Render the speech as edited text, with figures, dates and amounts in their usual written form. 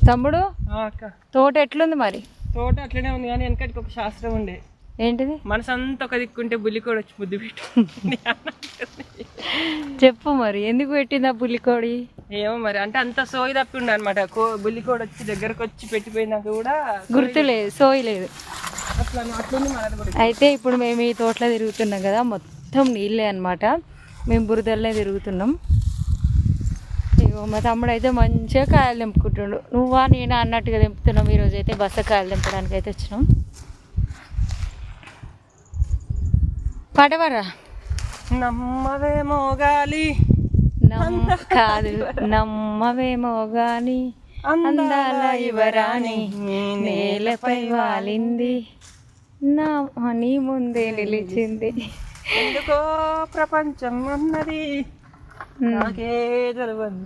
తమ్ముడు అక్క తోట ఎట్లుంది మరి? తోట అట్లనే ఉంది కానీ వెనకటికి ఒక శాస్త్రం ఉండే. ఏంటిది? మనసంతా ఒక దిక్కుంటే బుల్లికోడి వచ్చి బుద్ధి పెట్టు. చెప్పు మరి, ఎందుకు పెట్టింది ఆ పులికోడి? ఏమో మరి, అంటే అంత సోయి తప్పి ఉండే అనమాట. బుల్లికోడి వచ్చి దగ్గరకు వచ్చి పెట్టిపోయినాక కూడా గుర్తులేదు, సోయి లేదు. అట్లుంది మనది కూడా. అయితే ఇప్పుడు మేము ఈ తోటలో తిరుగుతున్నాం కదా, మొత్తం నీళ్ళే అనమాట. మేము బురదల్లే తిరుగుతున్నాం. ఇగో మా తమ్ముడు అయితే మంచిగా కాయలు తెంపుకుంటుండు. నువ్వా నేనా అన్నట్టుగా తెంపుతున్నాం. ఈరోజు అయితే బస్సకాయలు తెంపడానికి అయితే వచ్చినాం. పాటవారా? నమ్మవేమో గాలి కాదు, నమ్మవేమో గాని అందాల యువరాణి నేలపై వాలింది, నా నీ ముందే నిలిచింది. ఎందుకో ప్రపంచం అన్నది నాకే తెలియదు.